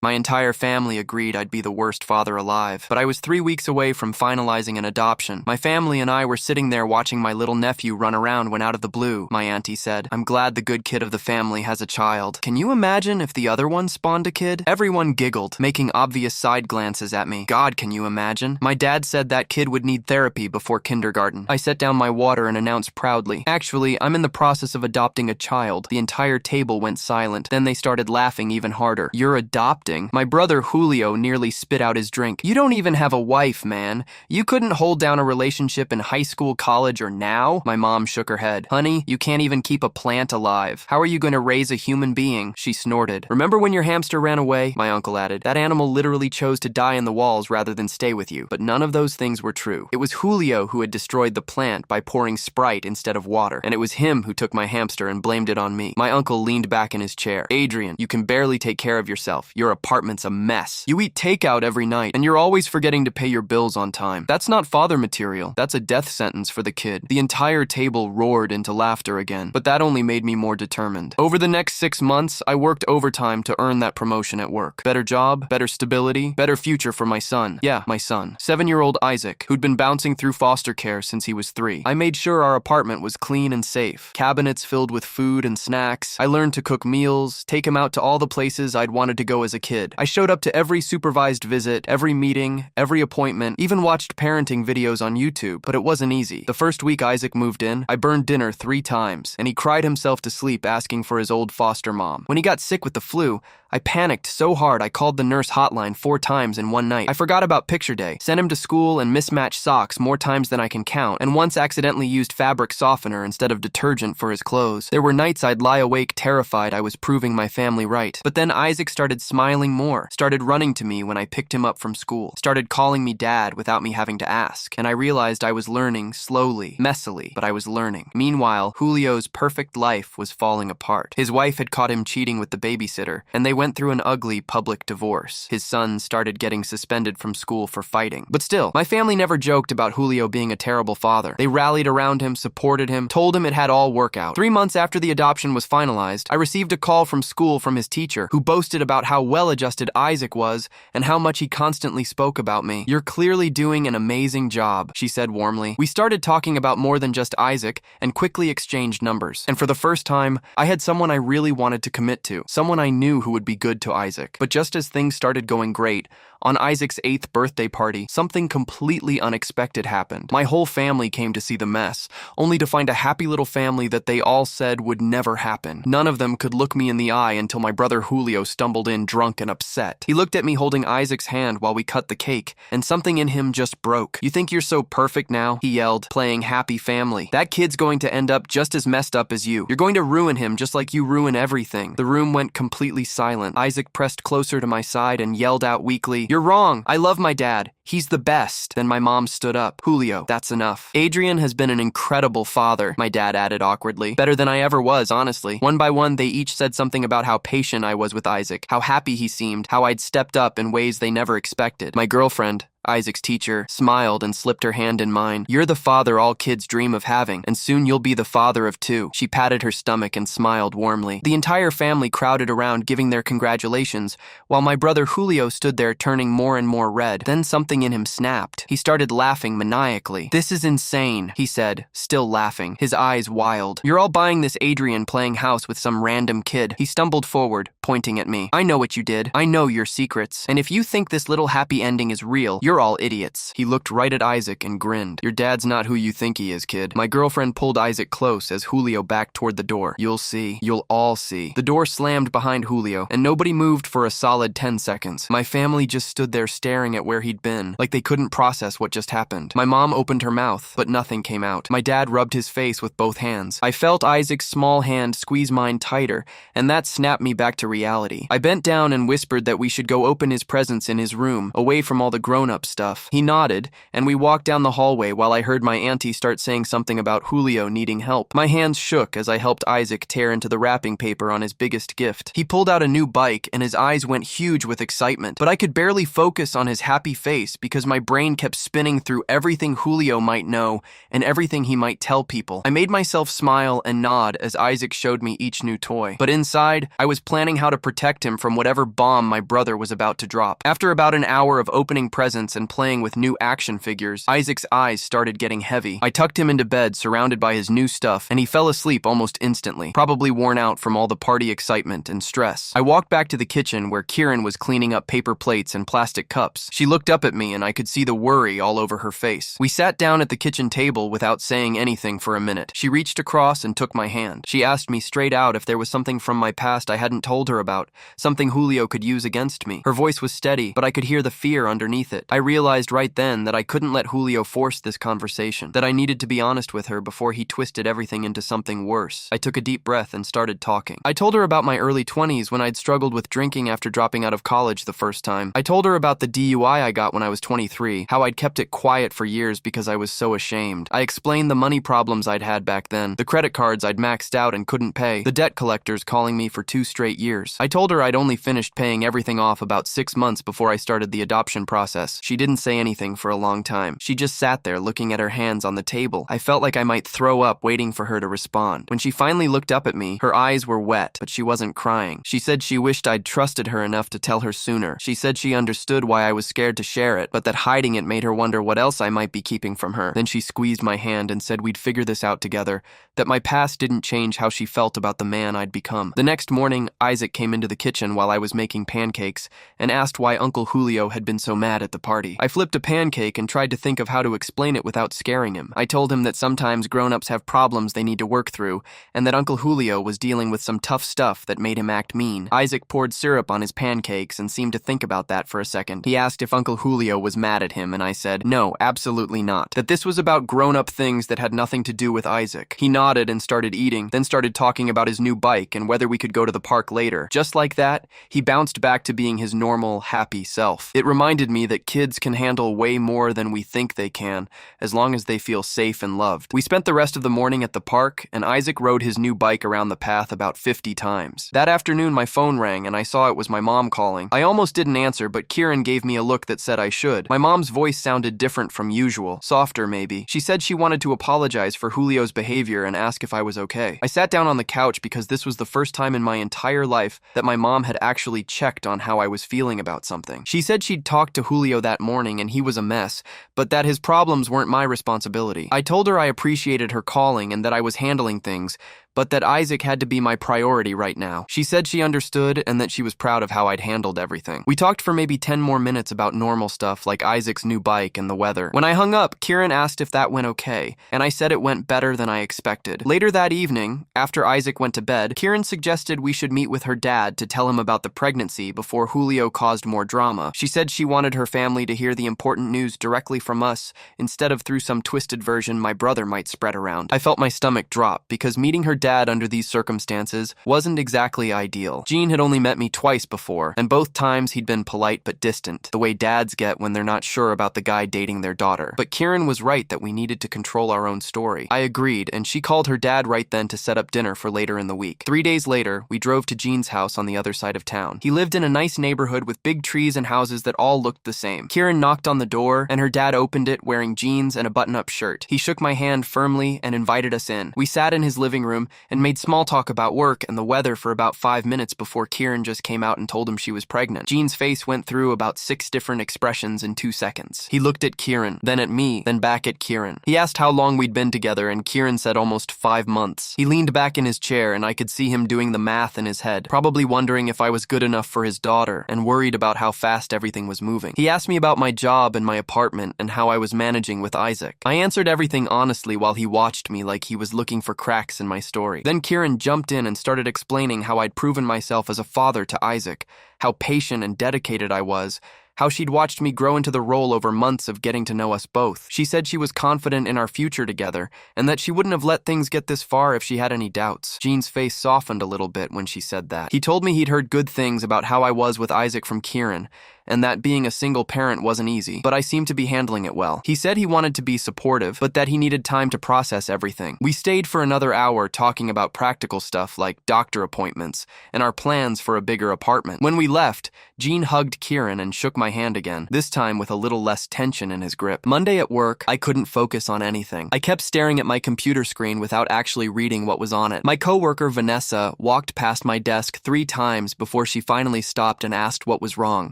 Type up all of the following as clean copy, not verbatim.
My entire family agreed I'd be the worst father alive, but I was 3 weeks away from finalizing an adoption. My family and I were sitting there watching my little nephew run around when out of the blue, my auntie said, "I'm glad the good kid of the family has a child. Can you imagine if the other one spawned a kid?" Everyone giggled, making obvious side glances at me. God, can you imagine? My dad said that kid would need therapy before kindergarten. I set down my water and announced proudly, "Actually, I'm in the process of adopting a child." The entire table went silent. Then they started laughing even harder. "You're adopting?" My brother Julio nearly spit out his drink. "You don't even have a wife, man. You couldn't hold down a relationship in high school, college, or now?" My mom shook her head. "Honey, you can't even keep a plant alive. How are you going to raise a human being?" She snorted. "Remember when your hamster ran away?" My uncle added. "That animal literally chose to die in the walls rather than stay with you." But none of those things were true. It was Julio who had destroyed the plant by pouring Sprite instead of water, and it was him who took my hamster and blamed it on me. My uncle leaned back in his chair. "Adrian, you can barely take care of yourself. Your apartment's a mess. You eat takeout every night, and you're always forgetting to pay your bills on time. That's not father material. That's a death sentence for the kid." The entire table roared into laughter again, but that only made me more determined. Over the next 6 months, I worked overtime to earn that promotion at work. Better job, better stability, better future for my son. Yeah, my son. 7-year-old Isaac, who'd been bouncing through foster care since he was 3. I made sure our apartment was clean and safe. Cabinets filled with food and snacks. I learned to cook meals, take him out to all the places I'd wanted to go as a kid. I showed up to every supervised visit, every meeting, every appointment, even watched parenting videos on YouTube, but it wasn't easy. The first week Isaac moved in, I burned dinner 3 times, and he cried himself to sleep asking for his old foster mom. When he got sick with the flu, I panicked so hard I called the nurse hotline 4 times in one night. I forgot about picture day, sent him to school and mismatched socks more times than I can count, and once accidentally used fabric softener instead of detergent for his clothes. There were nights I'd lie awake terrified I was proving my family right. But then Isaac started smiling more, started running to me when I picked him up from school, started calling me dad without me having to ask, and I realized I was learning slowly, messily, but I was learning. Meanwhile, Julio's perfect life was falling apart. His wife had caught him cheating with the babysitter, and they went through an ugly public divorce. His son started getting suspended from school for fighting. But still, my family never joked about Julio being a terrible father. They rallied around him, supported him, told him it had all work out. 3 months after the adoption was finalized, I received a call from school from his teacher, who boasted about how well-adjusted Isaac was and how much he constantly spoke about me. "You're clearly doing an amazing job," she said warmly. We started talking about more than just Isaac and quickly exchanged numbers. And for the first time, I had someone I really wanted to commit to, someone I knew who would be good to Isaac. But just as things started going great, on Isaac's 8th birthday party, something completely unexpected happened. My whole family came to see the mess, only to find a happy little family that they all said would never happen. None of them could look me in the eye until my brother Julio stumbled in drunk and upset. He looked at me holding Isaac's hand while we cut the cake, and something in him just broke. "You think you're so perfect now?" he yelled, playing happy family. "That kid's going to end up just as messed up as you. You're going to ruin him just like you ruin everything." The room went completely silent. Isaac pressed closer to my side and yelled out weakly, "You're wrong. I love my dad. He's the best." Then my mom stood up. "Julio, that's enough. Adrian has been an incredible father," my dad added awkwardly. "Better than I ever was, honestly." One by one, they each said something about how patient I was with Isaac, how happy he seemed, how I'd stepped up in ways they never expected. My girlfriend, Isaac's teacher, smiled and slipped her hand in mine. "You're the father all kids dream of having, and soon you'll be the father of 2. She patted her stomach and smiled warmly. The entire family crowded around giving their congratulations, while my brother Julio stood there turning more and more red. Then something in him snapped. He started laughing maniacally. "This is insane," he said, still laughing, his eyes wild. "You're all buying this Adrian playing house with some random kid." He stumbled forward, pointing at me. "I know what you did. I know your secrets. And if you think this little happy ending is real, you're all idiots." He looked right at Isaac and grinned. "Your dad's not who you think he is, kid." My girlfriend pulled Isaac close as Julio backed toward the door. "You'll see. You'll all see." The door slammed behind Julio, and nobody moved for a solid 10 seconds. My family just stood there staring at where he'd been, like they couldn't process what just happened. My mom opened her mouth, but nothing came out. My dad rubbed his face with both hands. I felt Isaac's small hand squeeze mine tighter, and that snapped me back to reality. I bent down and whispered that we should go open his presents in his room, away from all the grown-ups up stuff. He nodded, and we walked down the hallway while I heard my auntie start saying something about Julio needing help. My hands shook as I helped Isaac tear into the wrapping paper on his biggest gift. He pulled out a new bike, and his eyes went huge with excitement, but I could barely focus on his happy face because my brain kept spinning through everything Julio might know and everything he might tell people. I made myself smile and nod as Isaac showed me each new toy, but inside, I was planning how to protect him from whatever bomb my brother was about to drop. After about an hour of opening presents and playing with new action figures, Isaac's eyes started getting heavy. I tucked him into bed surrounded by his new stuff, and he fell asleep almost instantly, probably worn out from all the party excitement and stress. I walked back to the kitchen where Kieran was cleaning up paper plates and plastic cups. She looked up at me and I could see the worry all over her face. We sat down at the kitchen table without saying anything for a minute. She reached across and took my hand. She asked me straight out if there was something from my past I hadn't told her about, something Julio could use against me. Her voice was steady, but I could hear the fear underneath it. I realized right then that I couldn't let Julio force this conversation, that I needed to be honest with her before he twisted everything into something worse. I took a deep breath and started talking. I told her about my early 20s when I'd struggled with drinking after dropping out of college the first time. I told her about the DUI I got when I was 23, how I'd kept it quiet for years because I was so ashamed. I explained the money problems I'd had back then, the credit cards I'd maxed out and couldn't pay, the debt collectors calling me for 2 straight years. I told her I'd only finished paying everything off about 6 months before I started the adoption process. She didn't say anything for a long time. She just sat there looking at her hands on the table. I felt like I might throw up waiting for her to respond. When she finally looked up at me, her eyes were wet, but she wasn't crying. She said she wished I'd trusted her enough to tell her sooner. She said she understood why I was scared to share it, but that hiding it made her wonder what else I might be keeping from her. Then she squeezed my hand and said we'd figure this out together, that my past didn't change how she felt about the man I'd become. The next morning, Isaac came into the kitchen while I was making pancakes and asked why Uncle Julio had been so mad at the party. I flipped a pancake and tried to think of how to explain it without scaring him. I told him that sometimes grown-ups have problems they need to work through, and that Uncle Julio was dealing with some tough stuff that made him act mean. Isaac poured syrup on his pancakes and seemed to think about that for a second. He asked if Uncle Julio was mad at him, and I said, no, absolutely not. That this was about grown-up things that had nothing to do with Isaac. He nodded and started eating, then started talking about his new bike and whether we could go to the park later. Just like that, he bounced back to being his normal, happy self. It reminded me that kids can handle way more than we think they can, as long as they feel safe and loved. We spent the rest of the morning at the park, and Isaac rode his new bike around the path about 50 times. That afternoon, my phone rang, and I saw it was my mom calling. I almost didn't answer, but Kieran gave me a look that said I should. My mom's voice sounded different from usual, softer maybe. She said she wanted to apologize for Julio's behavior and ask if I was okay. I sat down on the couch because this was the first time in my entire life that my mom had actually checked on how I was feeling about something. She said she'd talked to Julio that morning and he was a mess, but that his problems weren't my responsibility. I told her I appreciated her calling and that I was handling things, but that Isaac had to be my priority right now. She said she understood and that she was proud of how I'd handled everything. We talked for maybe 10 more minutes about normal stuff like Isaac's new bike and the weather. When I hung up, Kieran asked if that went okay, and I said it went better than I expected. Later that evening, after Isaac went to bed, Kieran suggested we should meet with her dad to tell him about the pregnancy before Julio caused more drama. She said she wanted her family to hear the important news directly from us instead of through some twisted version my brother might spread around. I felt my stomach drop because meeting her dad under these circumstances wasn't exactly ideal. Gene had only met me twice before, and both times he'd been polite but distant, the way dads get when they're not sure about the guy dating their daughter. But Kieran was right that we needed to control our own story. I agreed, and she called her dad right then to set up dinner for later in the week. 3 days later, we drove to Gene's house on the other side of town. He lived in a nice neighborhood with big trees and houses that all looked the same. Kieran knocked on the door, and her dad opened it wearing jeans and a button-up shirt. He shook my hand firmly and invited us in. We sat in his living room and made small talk about work and the weather for about 5 minutes before Kieran just came out and told him she was pregnant. Gene's face went through about 6 different expressions in 2 seconds. He looked at Kieran, then at me, then back at Kieran. He asked how long we'd been together, and Kieran said almost 5 months. He leaned back in his chair, and I could see him doing the math in his head, probably wondering if I was good enough for his daughter and worried about how fast everything was moving. He asked me about my job and my apartment and how I was managing with Isaac. I answered everything honestly while he watched me like he was looking for cracks in my story. Then Kieran jumped in and started explaining how I'd proven myself as a father to Isaac, how patient and dedicated I was, how she'd watched me grow into the role over months of getting to know us both. She said she was confident in our future together, and that she wouldn't have let things get this far if she had any doubts. Gene's face softened a little bit when she said that. He told me he'd heard good things about how I was with Isaac from Kieran, and that being a single parent wasn't easy, but I seemed to be handling it well. He said he wanted to be supportive, but that he needed time to process everything. We stayed for another hour talking about practical stuff like doctor appointments and our plans for a bigger apartment. When we left, Gene hugged Kieran and shook my hand again, this time with a little less tension in his grip. Monday at work, I couldn't focus on anything. I kept staring at my computer screen without actually reading what was on it. My coworker, Vanessa, walked past my desk 3 times before she finally stopped and asked what was wrong.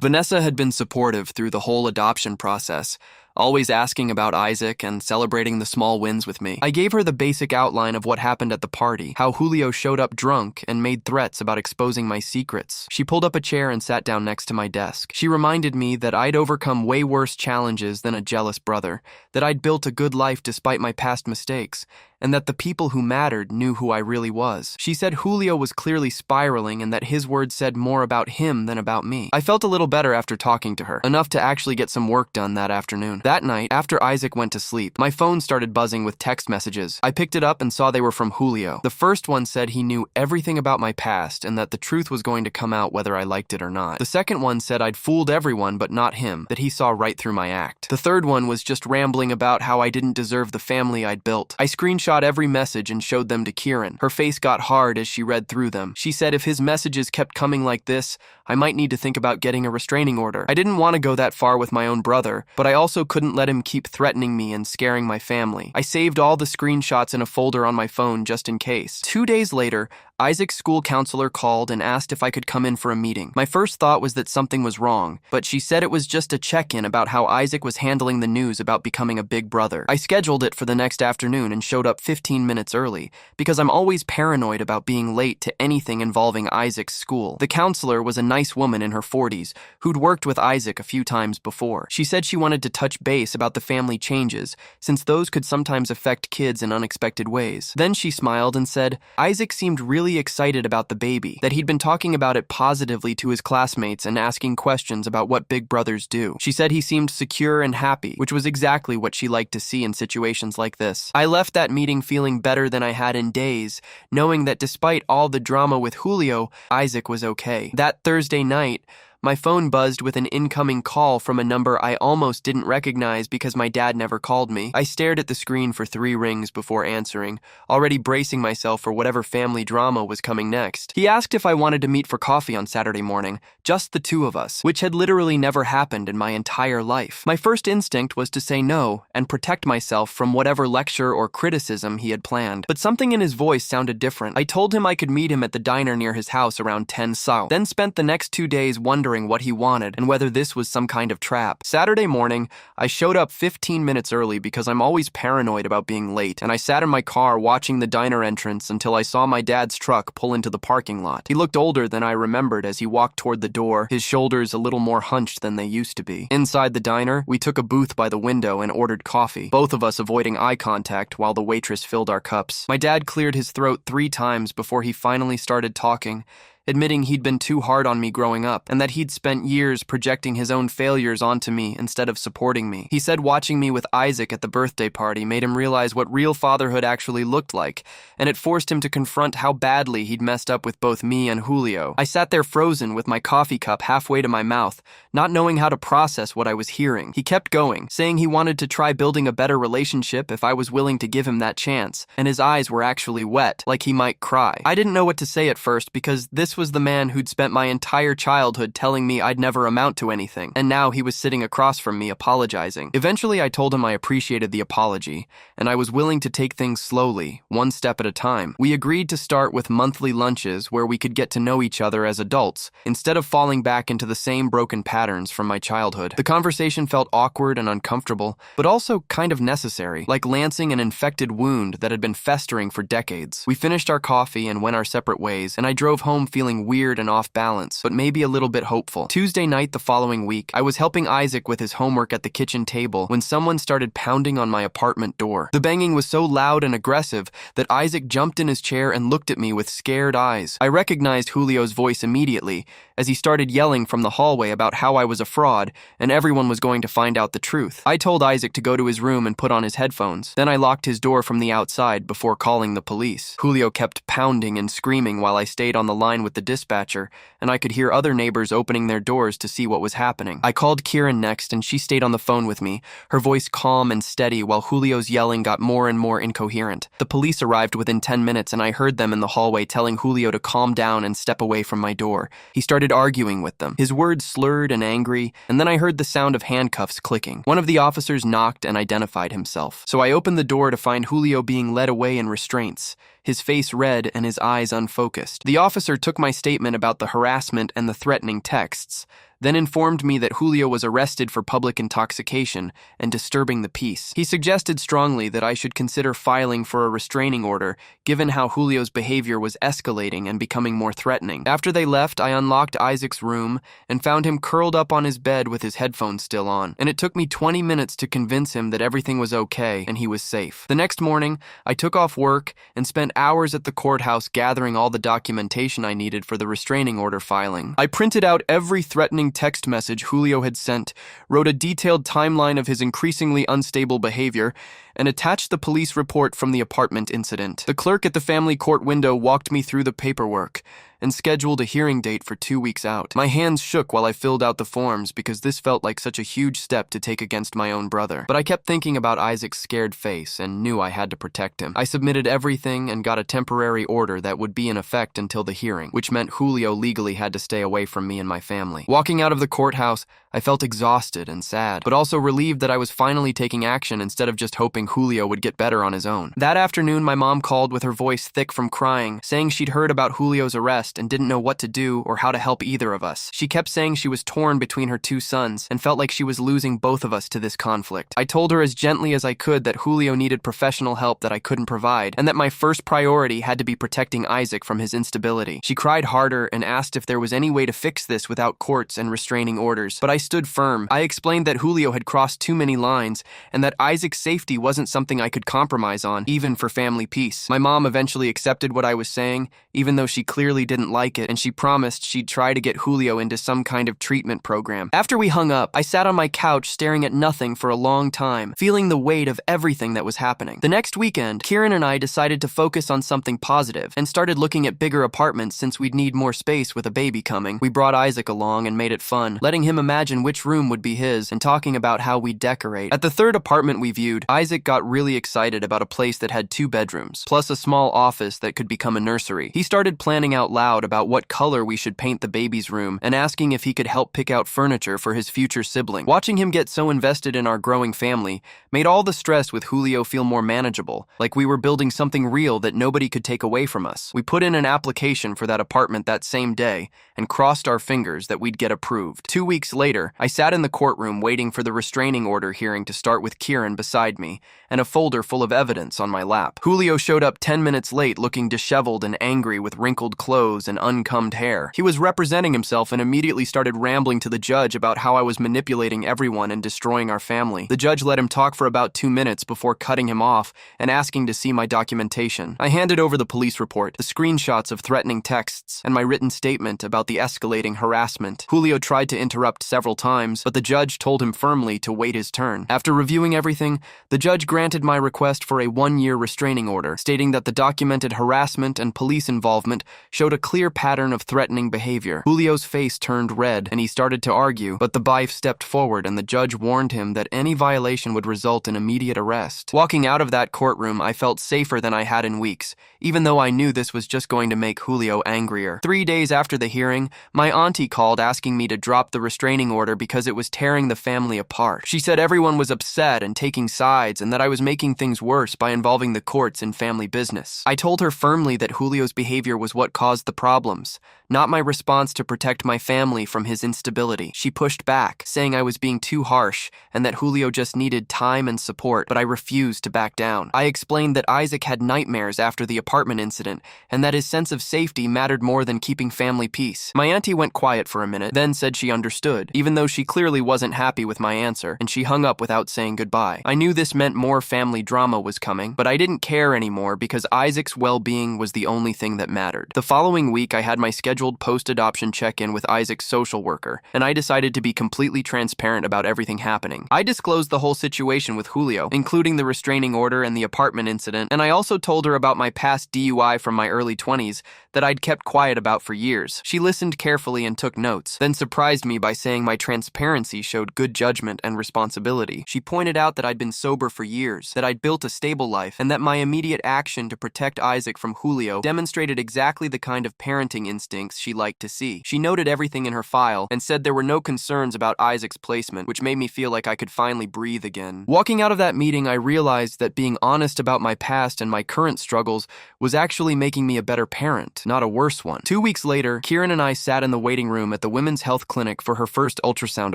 Vanessa had been supportive through the whole adoption process, always asking about Isaac and celebrating the small wins with me. I gave her the basic outline of what happened at the party, how Julio showed up drunk and made threats about exposing my secrets. She pulled up a chair and sat down next to my desk. She reminded me that I'd overcome way worse challenges than a jealous brother, that I'd built a good life despite my past mistakes, and that the people who mattered knew who I really was. She said Julio was clearly spiraling and that his words said more about him than about me. I felt a little better after talking to her, enough to actually get some work done that afternoon. That night, after Isaac went to sleep, my phone started buzzing with text messages. I picked it up and saw they were from Julio. The first one said he knew everything about my past and that the truth was going to come out whether I liked it or not. The second one said I'd fooled everyone but not him, that he saw right through my act. The third one was just rambling about how I didn't deserve the family I'd built. I screenshot every message and showed them to Kieran. Her face got hard as she read through them. She said if his messages kept coming like this, I might need to think about getting a restraining order. I didn't want to go that far with my own brother, but I also couldn't let him keep threatening me and scaring my family. I saved all the screenshots in a folder on my phone just in case. 2 days later, Isaac's school counselor called and asked if I could come in for a meeting. My first thought was that something was wrong, but she said it was just a check-in about how Isaac was handling the news about becoming a big brother. I scheduled it for the next afternoon and showed up 15 minutes early, because I'm always paranoid about being late to anything involving Isaac's school. The counselor was a nice woman in her 40s who'd worked with Isaac a few times before. She said she wanted to touch base about the family changes, since those could sometimes affect kids in unexpected ways. Then she smiled and said, Isaac seemed really excited about the baby, that he'd been talking about it positively to his classmates and asking questions about what big brothers do. She said he seemed secure and happy, which was exactly what she liked to see in situations like this. I left that meeting feeling better than I had in days, knowing that despite all the drama with Julio, Isaac was okay. That Thursday night, my phone buzzed with an incoming call from a number I almost didn't recognize because my dad never called me. I stared at the screen for 3 rings before answering, already bracing myself for whatever family drama was coming next. He asked if I wanted to meet for coffee on Saturday morning, just the 2 of us, which had literally never happened in my entire life. My first instinct was to say no and protect myself from whatever lecture or criticism he had planned, but something in his voice sounded different. I told him I could meet him at the diner near his house around 10 South, then spent the next 2 days wondering what he wanted and whether this was some kind of trap. Saturday morning, I showed up 15 minutes early because I'm always paranoid about being late, and I sat in my car watching the diner entrance until I saw my dad's truck pull into the parking lot. He looked older than I remembered as he walked toward the door, his shoulders a little more hunched than they used to be. Inside the diner, we took a booth by the window and ordered coffee, both of us avoiding eye contact while the waitress filled our cups. My dad cleared his throat 3 times before he finally started talking, admitting he'd been too hard on me growing up and that he'd spent years projecting his own failures onto me instead of supporting me. He said watching me with Isaac at the birthday party made him realize what real fatherhood actually looked like, and it forced him to confront how badly he'd messed up with both me and Julio. I sat there frozen with my coffee cup halfway to my mouth, not knowing how to process what I was hearing. He kept going, saying he wanted to try building a better relationship if I was willing to give him that chance, and his eyes were actually wet, like he might cry. I didn't know what to say at first because this was the man who'd spent my entire childhood telling me I'd never amount to anything, and now he was sitting across from me apologizing. Eventually, I told him I appreciated the apology, and I was willing to take things slowly, 1 step at a time. We agreed to start with monthly lunches where we could get to know each other as adults, instead of falling back into the same broken patterns from my childhood. The conversation felt awkward and uncomfortable, but also kind of necessary, like lancing an infected wound that had been festering for decades. We finished our coffee and went our separate ways, and I drove home feeling weird and off balance, but maybe a little bit hopeful. Tuesday night the following week, I was helping Isaac with his homework at the kitchen table when someone started pounding on my apartment door. The banging was so loud and aggressive that Isaac jumped in his chair and looked at me with scared eyes. I recognized Julio's voice immediately, as he started yelling from the hallway about how I was a fraud and everyone was going to find out the truth. I told Isaac to go to his room and put on his headphones. Then I locked his door from the outside before calling the police. Julio kept pounding and screaming while I stayed on the line with the dispatcher, and I could hear other neighbors opening their doors to see what was happening. I called Kieran next, and she stayed on the phone with me, her voice calm and steady while Julio's yelling got more and more incoherent. The police arrived within 10 minutes, and I heard them in the hallway telling Julio to calm down and step away from my door. He started arguing with them, his words slurred and angry, and then I heard the sound of handcuffs clicking. One of the officers knocked and identified himself. So I opened the door to find Julio being led away in restraints, his face red and his eyes unfocused. The officer took my statement about the harassment and the threatening texts, then informed me that Julio was arrested for public intoxication and disturbing the peace. He suggested strongly that I should consider filing for a restraining order, given how Julio's behavior was escalating and becoming more threatening. After they left, I unlocked Isaac's room and found him curled up on his bed with his headphones still on, and it took me 20 minutes to convince him that everything was okay and he was safe. The next morning, I took off work and spent hours at the courthouse gathering all the documentation I needed for the restraining order filing. I printed out every threatening text message Julio had sent, wrote a detailed timeline of his increasingly unstable behavior, and attached the police report from the apartment incident. The clerk at the family court window walked me through the paperwork and scheduled a hearing date for 2 weeks out. My hands shook while I filled out the forms because this felt like such a huge step to take against my own brother. But I kept thinking about Isaac's scared face and knew I had to protect him. I submitted everything and got a temporary order that would be in effect until the hearing, which meant Julio legally had to stay away from me and my family. Walking out of the courthouse, I felt exhausted and sad, but also relieved that I was finally taking action instead of just hoping Julio would get better on his own. That afternoon, my mom called with her voice thick from crying, saying she'd heard about Julio's arrest and didn't know what to do or how to help either of us. She kept saying she was torn between her 2 sons and felt like she was losing both of us to this conflict. I told her as gently as I could that Julio needed professional help that I couldn't provide, and that my first priority had to be protecting Isaac from his instability. She cried harder and asked if there was any way to fix this without courts and restraining orders, but I stood firm. I explained that Julio had crossed too many lines and that Isaac's safety wasn't something I could compromise on, even for family peace. My mom eventually accepted what I was saying, even though she clearly didn't like it, and she promised she'd try to get Julio into some kind of treatment program. After we hung up, I sat on my couch staring at nothing for a long time, feeling the weight of everything that was happening. The next weekend, Kieran and I decided to focus on something positive and started looking at bigger apartments since we'd need more space with a baby coming. We brought Isaac along and made it fun, letting him imagine which room would be his and talking about how we decorate. At the third apartment we viewed, Isaac got really excited about a place that had 2 bedrooms, plus a small office that could become a nursery. He started planning out loud about what color we should paint the baby's room and asking if he could help pick out furniture for his future sibling. Watching him get so invested in our growing family made all the stress with Julio feel more manageable, like we were building something real that nobody could take away from us. We put in an application for that apartment that same day and crossed our fingers that we'd get approved. 2 weeks later, I sat in the courtroom waiting for the restraining order hearing to start with Kieran beside me and a folder full of evidence on my lap. Julio showed up 10 minutes late looking disheveled and angry with wrinkled clothes and uncombed hair. He was representing himself and immediately started rambling to the judge about how I was manipulating everyone and destroying our family. The judge let him talk for about 2 minutes before cutting him off and asking to see my documentation. I handed over the police report, the screenshots of threatening texts, and my written statement about the escalating harassment. Julio tried to interrupt several times, but the judge told him firmly to wait his turn. After reviewing everything, the judge granted my request for a 1-year restraining order, stating that the documented harassment and police involvement showed a clear pattern of threatening behavior. Julio's face turned red, and he started to argue, but the wife stepped forward and the judge warned him that any violation would result in immediate arrest. Walking out of that courtroom, I felt safer than I had in weeks, even though I knew this was just going to make Julio angrier. 3 days after the hearing, my auntie called asking me to drop the restraining order because it was tearing the family apart. She said everyone was upset and taking sides and that I was making things worse by involving the courts in family business. I told her firmly that Julio's behavior was what caused the problems, not my response to protect my family from his instability. She pushed back, saying I was being too harsh and that Julio just needed time and support, but I refused to back down. I explained that Isaac had nightmares after the apartment incident and that his sense of safety mattered more than keeping family peace. My auntie went quiet for a minute, then said she understood, even though she clearly wasn't happy with my answer, and she hung up without saying goodbye. I knew this meant more family drama was coming, but I didn't care anymore because Isaac's well-being was the only thing that mattered. The following week, I had my schedule scheduled post-adoption check-in with Isaac's social worker, and I decided to be completely transparent about everything happening. I disclosed the whole situation with Julio, including the restraining order and the apartment incident, and I also told her about my past DUI from my early 20s that I'd kept quiet about for years. She listened carefully and took notes, then surprised me by saying my transparency showed good judgment and responsibility. She pointed out that I'd been sober for years, that I'd built a stable life, and that my immediate action to protect Isaac from Julio demonstrated exactly the kind of parenting instincts she liked to see. She noted everything in her file and said there were no concerns about Isaac's placement, which made me feel like I could finally breathe again. Walking out of that meeting, I realized that being honest about my past and my current struggles was actually making me a better parent, not a worse one. 2 weeks later, Kieran and I sat in the waiting room at the women's health clinic for her first ultrasound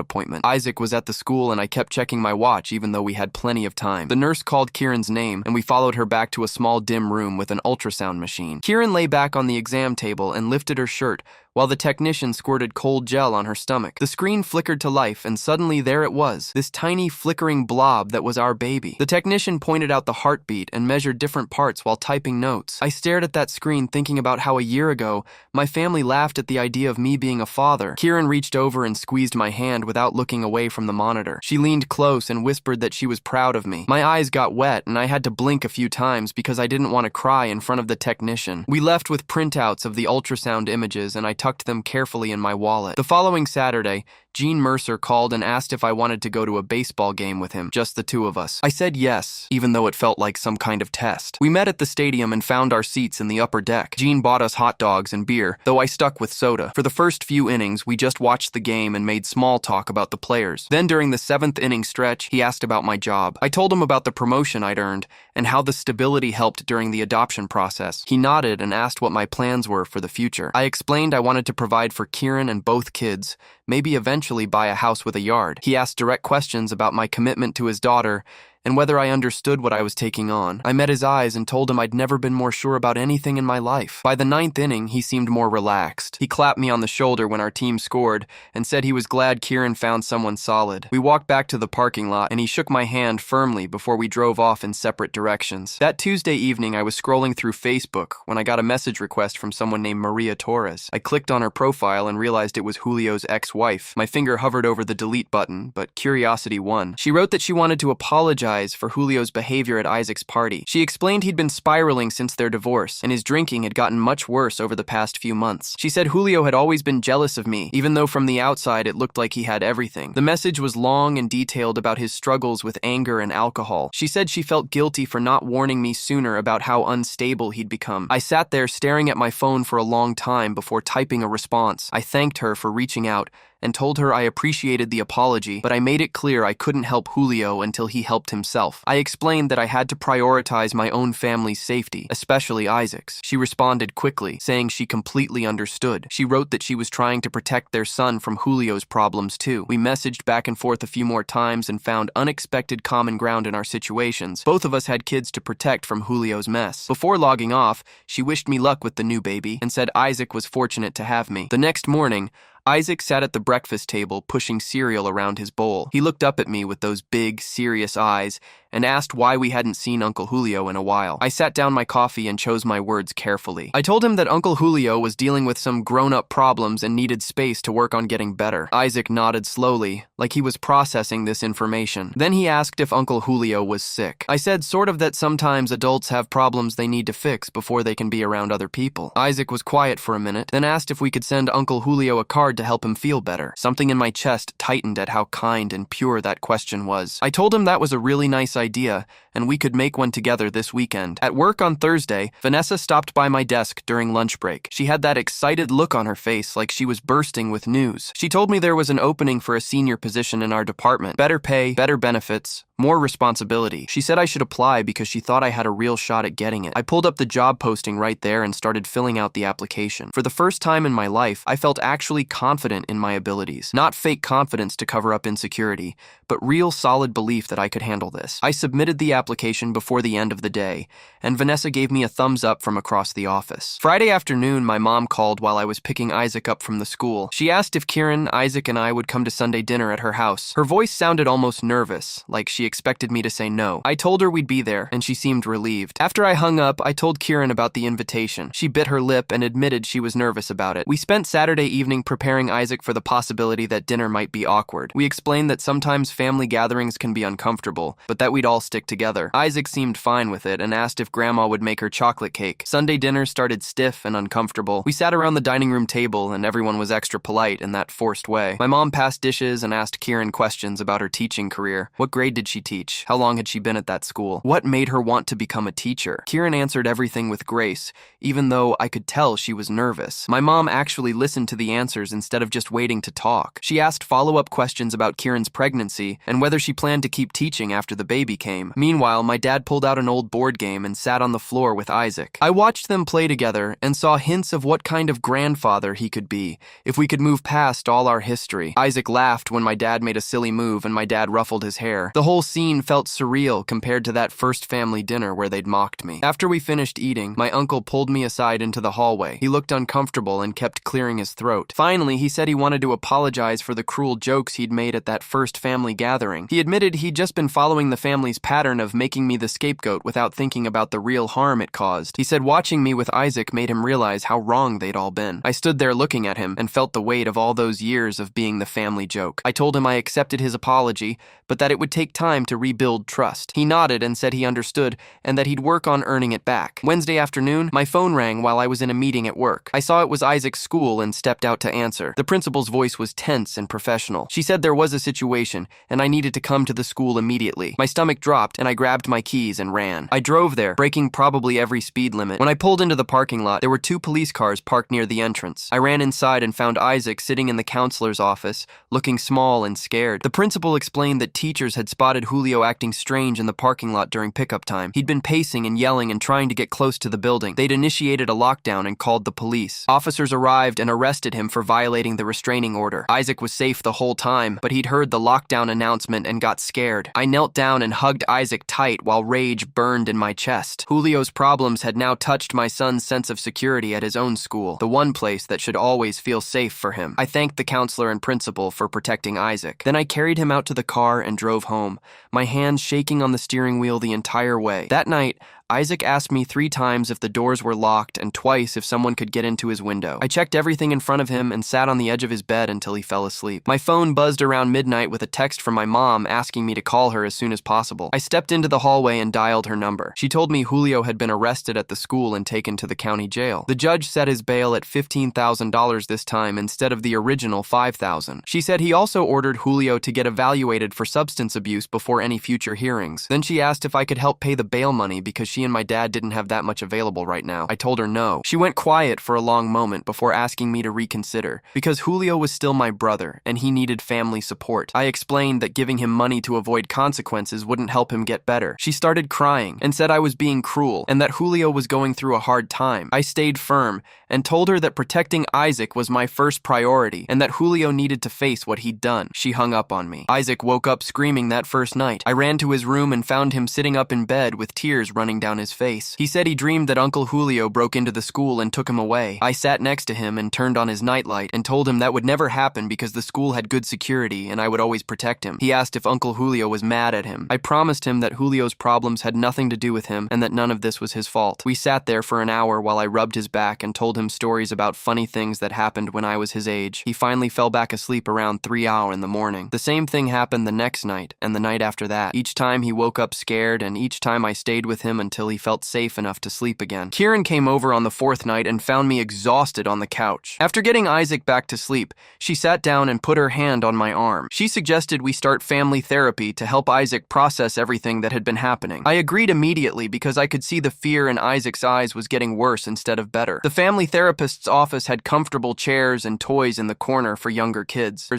appointment. Isaac was at the school and I kept checking my watch even though we had plenty of time. The nurse called Kieran's name and we followed her back to a small dim room with an ultrasound machine. Kieran lay back on the exam table and lifted her shirt while the technician squirted cold gel on her stomach. The screen flickered to life, and suddenly there it was, this tiny flickering blob that was our baby. The technician pointed out the heartbeat and measured different parts while typing notes. I stared at that screen thinking about how a year ago, my family laughed at the idea of me being a father. Kieran reached over and squeezed my hand without looking away from the monitor. She leaned close and whispered that she was proud of me. My eyes got wet and I had to blink a few times because I didn't want to cry in front of the technician. We left with printouts of the ultrasound images and I tucked them carefully in my wallet. The following Saturday, Gene Mercer called and asked if I wanted to go to a baseball game with him, just the two of us. I said yes, even though it felt like some kind of test. We met at the stadium and found our seats in the upper deck. Gene bought us hot dogs and beer, though I stuck with soda. For the first few innings, we just watched the game and made small talk about the players. Then during the 7th inning stretch, he asked about my job. I told him about the promotion I'd earned and how the stability helped during the adoption process. He nodded and asked what my plans were for the future. I explained I wanted to provide for Kieran and both kids, maybe eventually buy a house with a yard. He asked direct questions about my commitment to his daughter and whether I understood what I was taking on. I met his eyes and told him I'd never been more sure about anything in my life. By the 9th inning, he seemed more relaxed. He clapped me on the shoulder when our team scored and said he was glad Kieran found someone solid. We walked back to the parking lot and he shook my hand firmly before we drove off in separate directions. That Tuesday evening, I was scrolling through Facebook when I got a message request from someone named Maria Torres. I clicked on her profile and realized it was Julio's ex-wife. My finger hovered over the delete button, but curiosity won. She wrote that she wanted to apologize for Julio's behavior at Isaac's party. She explained he'd been spiraling since their divorce, and his drinking had gotten much worse over the past few months. She said Julio had always been jealous of me, even though from the outside it looked like he had everything. The message was long and detailed about his struggles with anger and alcohol. She said she felt guilty for not warning me sooner about how unstable he'd become. I sat there staring at my phone for a long time before typing a response. I thanked her for reaching out and told her I appreciated the apology, but I made it clear I couldn't help Julio until he helped himself. I explained that I had to prioritize my own family's safety, especially Isaac's. She responded quickly, saying she completely understood. She wrote that she was trying to protect their son from Julio's problems too. We messaged back and forth a few more times and found unexpected common ground in our situations. Both of us had kids to protect from Julio's mess. Before logging off, she wished me luck with the new baby and said Isaac was fortunate to have me. The next morning, Isaac sat at the breakfast table pushing cereal around his bowl. He looked up at me with those big, serious eyes and asked why we hadn't seen Uncle Julio in a while. I sat down my coffee and chose my words carefully. I told him that Uncle Julio was dealing with some grown-up problems and needed space to work on getting better. Isaac nodded slowly, like he was processing this information. Then he asked if Uncle Julio was sick. I said sort of that sometimes adults have problems they need to fix before they can be around other people. Isaac was quiet for a minute, then asked if we could send Uncle Julio a card to help him feel better. Something in my chest tightened at how kind and pure that question was. I told him that was a really nice idea, and we could make one together this weekend. At work on Thursday, Vanessa stopped by my desk during lunch break. She had that excited look on her face like she was bursting with news. She told me there was an opening for a senior position in our department. Better pay, better benefits, more responsibility. She said I should apply because she thought I had a real shot at getting it. I pulled up the job posting right there and started filling out the application. For the first time in my life, I felt actually confident in my abilities. Not fake confidence to cover up insecurity, but real solid belief that I could handle this. I submitted the application before the end of the day, and Vanessa gave me a thumbs up from across the office. Friday afternoon, my mom called while I was picking Isaac up from the school. She asked if Kieran, Isaac, and I would come to Sunday dinner at her house. Her voice sounded almost nervous, like she expected me to say no. I told her we'd be there, and she seemed relieved. After I hung up, I told Kieran about the invitation. She bit her lip and admitted she was nervous about it. We spent Saturday evening preparing Isaac for the possibility that dinner might be awkward. We explained that sometimes family gatherings can be uncomfortable, but that we'd all stick together. Isaac seemed fine with it and asked if Grandma would make her chocolate cake. Sunday dinner started stiff and uncomfortable. We sat around the dining room table and everyone was extra polite in that forced way. My mom passed dishes and asked Kieran questions about her teaching career. What grade did she teach? How long had she been at that school? What made her want to become a teacher? Kieran answered everything with grace, even though I could tell she was nervous. My mom actually listened to the answers instead of just waiting to talk. She asked follow-up questions about Kieran's pregnancy and whether she planned to keep teaching after the baby came. Meanwhile, my dad pulled out an old board game and sat on the floor with Isaac. I watched them play together and saw hints of what kind of grandfather he could be if we could move past all our history. Isaac laughed when my dad made a silly move and my dad ruffled his hair. The whole scene felt surreal compared to that first family dinner where they'd mocked me. After we finished eating, my uncle pulled me aside into the hallway. He looked uncomfortable and kept clearing his throat. Finally, he said he wanted to apologize for the cruel jokes he'd made at that first family gathering. He admitted he'd just been following the family's pattern of making me the scapegoat without thinking about the real harm it caused. He said watching me with Isaac made him realize how wrong they'd all been. I stood there looking at him and felt the weight of all those years of being the family joke. I told him I accepted his apology, but that it would take time to rebuild trust. He nodded and said he understood and that he'd work on earning it back. Wednesday afternoon, my phone rang while I was in a meeting at work. I saw it was Isaac's school and stepped out to answer. The principal's voice was tense and professional. She said there was a situation and I needed to come to the school immediately. My stomach dropped and I grabbed my keys and ran. I drove there, breaking probably every speed limit. When I pulled into the parking lot, there were 2 police cars parked near the entrance. I ran inside and found Isaac sitting in the counselor's office, looking small and scared. The principal explained that teachers had spotted Julio acting strange in the parking lot during pickup time. He'd been pacing and yelling and trying to get close to the building. They'd initiated a lockdown and called the police. Officers arrived and arrested him for violating the restraining order. Isaac was safe the whole time, but he'd heard the lockdown announcement and got scared. I knelt down and hugged Isaac tight while rage burned in my chest. Julio's problems had now touched my son's sense of security at his own school, the one place that should always feel safe for him. I thanked the counselor and principal for protecting Isaac. Then I carried him out to the car and drove home, my hands shaking on the steering wheel the entire way. That night, Isaac asked me 3 times if the doors were locked and twice if someone could get into his window. I checked everything in front of him and sat on the edge of his bed until he fell asleep. My phone buzzed around midnight with a text from my mom asking me to call her as soon as possible. I stepped into the hallway and dialed her number. She told me Julio had been arrested at the school and taken to the county jail. The judge set his bail at $15,000 this time instead of the original $5,000. She said he also ordered Julio to get evaluated for substance abuse before any future hearings. Then she asked if I could help pay the bail money because she and my dad didn't have that much available right now. I told her no. She went quiet for a long moment before asking me to reconsider, because Julio was still my brother and he needed family support. I explained that giving him money to avoid consequences wouldn't help him get better. She started crying and said I was being cruel and that Julio was going through a hard time. I stayed firm and told her that protecting Isaac was my first priority and that Julio needed to face what he'd done. She hung up on me. Isaac woke up screaming that first night. I ran to his room and found him sitting up in bed with tears running down his face. He said he dreamed that Uncle Julio broke into the school and took him away. I sat next to him and turned on his nightlight and told him that would never happen because the school had good security and I would always protect him. He asked if Uncle Julio was mad at him. I promised him that Julio's problems had nothing to do with him and that none of this was his fault. We sat there for an hour while I rubbed his back and told him stories about funny things that happened when I was his age. He finally fell back asleep around 3 hours in the morning. The same thing happened the next night and the night after that. Each time he woke up scared and each time I stayed with him until he felt safe enough to sleep again. Kieran came over on the 4th night and found me exhausted on the couch. After getting Isaac back to sleep, she sat down and put her hand on my arm. She suggested we start family therapy to help Isaac process everything that had been happening. I agreed immediately because I could see the fear in Isaac's eyes was getting worse instead of better. The family therapist's office had comfortable chairs and toys in the corner for younger kids.